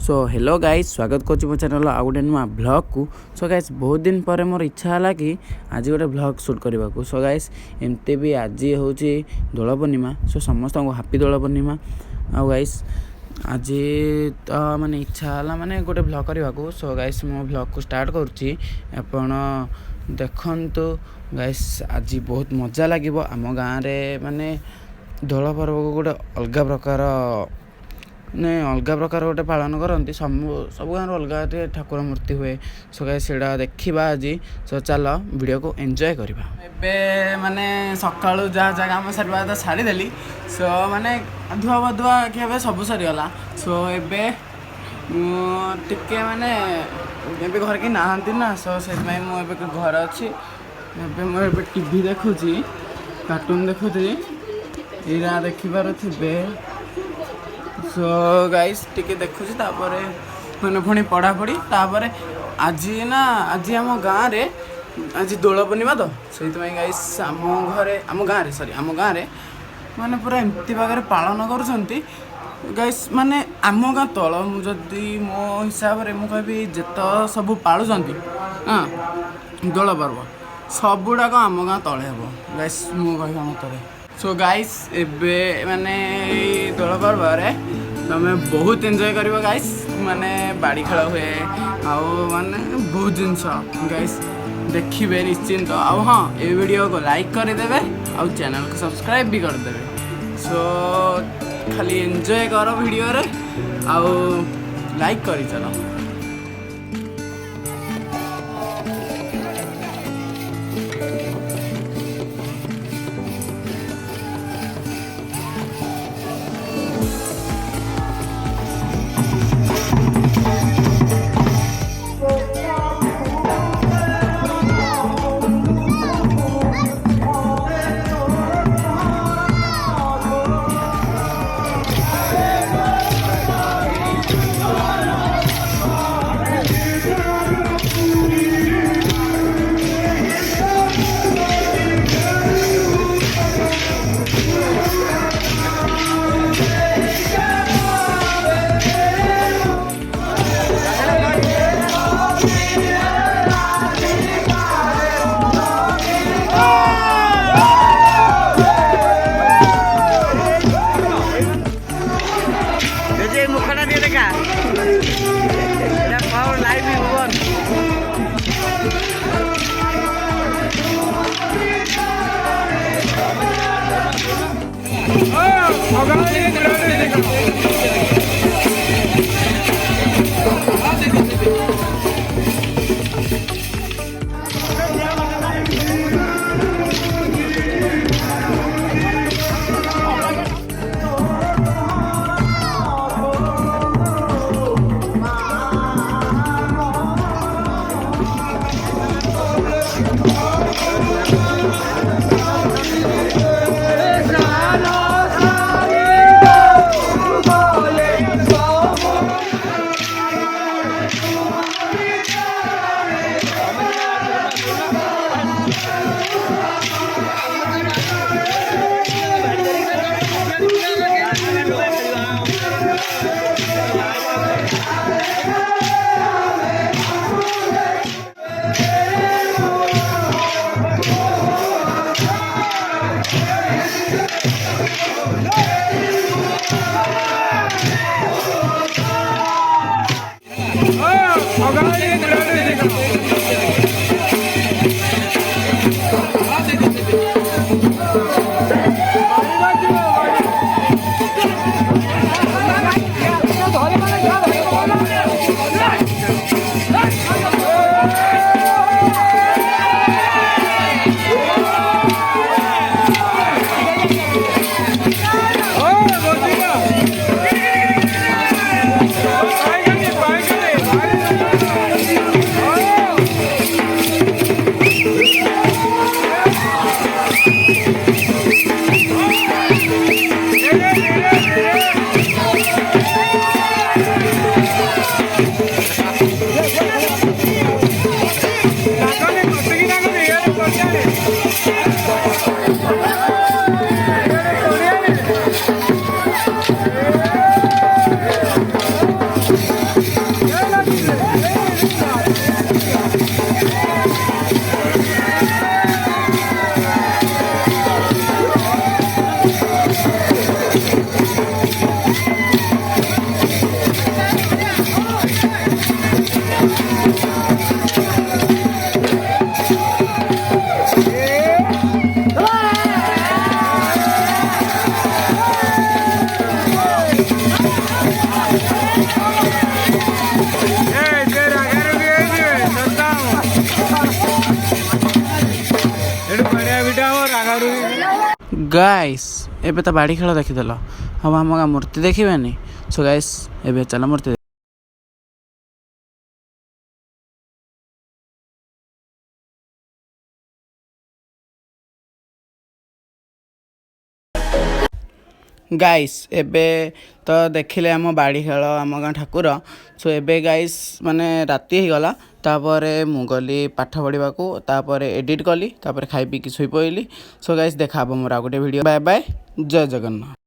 So hello guys स्वागत करुँच मो channel आउ गोटे नुआ ब्लॉग को। सो गाइस बहुत दिन पर मोर इच्छा है कि आज गोटे ब्लॉग शूट करने को। सो गाइस एमती भी आज हूँ दोल पूर्णिमा। सो समस्त हापी दोल पूर्णिमा। आउ गाइस आज तो माने इच्छा है माने गोटे ब्लॉग करने को। सो गाइस मो ब्लॉग को स्टार्ट करुँची आपण देखंतु गाइस आज बहुत मजा लगे आम गाँव में माने दोल पर्व को गोटे अलग प्रकार ने अलग प्रकार गोटे पालन करती सब गाँव अलग ठाकुर मूर्ति हुए। सो गाइस सेटा देखा आज। सो चल वीडियो को एंजॉय करवा। एबे माने सकाळु जहाँ जहाँ काम सारा तो छाड़ीदेली। सो माने धुआ बधुआ कि सब सरीगला। सो एबे टिके माने एबे घर के नहांती ना। सो से मुझे घर अच्छी मुझे टीवी देखुची कार्टून देखुची यहाँ देखिपारे। सो गाइस टिके देखुची मैंने पुणी पढ़ापढ़ी आज ना आज आम गाँव में आज दोल पूर्णिमा तो से गाइस आम गाँव में माने पूरा एमती भाग पालन करुँच गाइस। माने आम गाँ तल जदि मो हिसाब से मुझे जित सब पालुंट हाँ दोल पर्व सबुड़ाक आम गाँ तले हे गाइस मु कह मतरे। सो गाइस एबे माने दोल पर्व तमें बहुत एंजॉय कर गाइस। माने बाड़ी खेल हुए आउ माने बहुत जिनस गाइस देखिए निश्चिंत। आउ हाँ ये वीडियो को लाइक करदेवे आउ चैनल को सब्सक्राइब भी करदेवे। सो खाली एंजॉय कर वीडियो रे आउ लाइक करी चलो। मुखना दिए देखा लाइव ଗାଇସ୍ ଏବେ ତ ବାଡ଼ି ଖେଳ ଦେଖିଦେଲ, ହବ ଆମ ଗାଁ ମୂର୍ତ୍ତି ଦେଖିବେନି? ସୋ ଗାଇସ୍ ଏବେ ଚାଲ ମୂର୍ତ୍ତି ଗାଇସ୍ ଏବେ ତ ଦେଖିଲେ ଆମ ବାଡ଼ି ଖେଳ ଆମ ଗାଁ ଠାକୁର। ସୋ ଏବେ ଗାଇସ୍ ମାନେ ରାତି ହେଇଗଲା, ତାପରେ ମୁଁ ଗଲି ପାଠ ପଢ଼ିବାକୁ, ତାପରେ ଏଡ଼ିଟ୍ କଲି, ତାପରେ ଖାଇ ପିଇକି ଶୋଇପଇଲି। ସୋ ଗାଇସ୍ ଦେଖା ହବ ମୋର ଆଉ ଗୋଟେ ଭିଡ଼ିଓ। ବାଏ ବାଏ, ଜୟ ଜଗନ୍ନାଥ।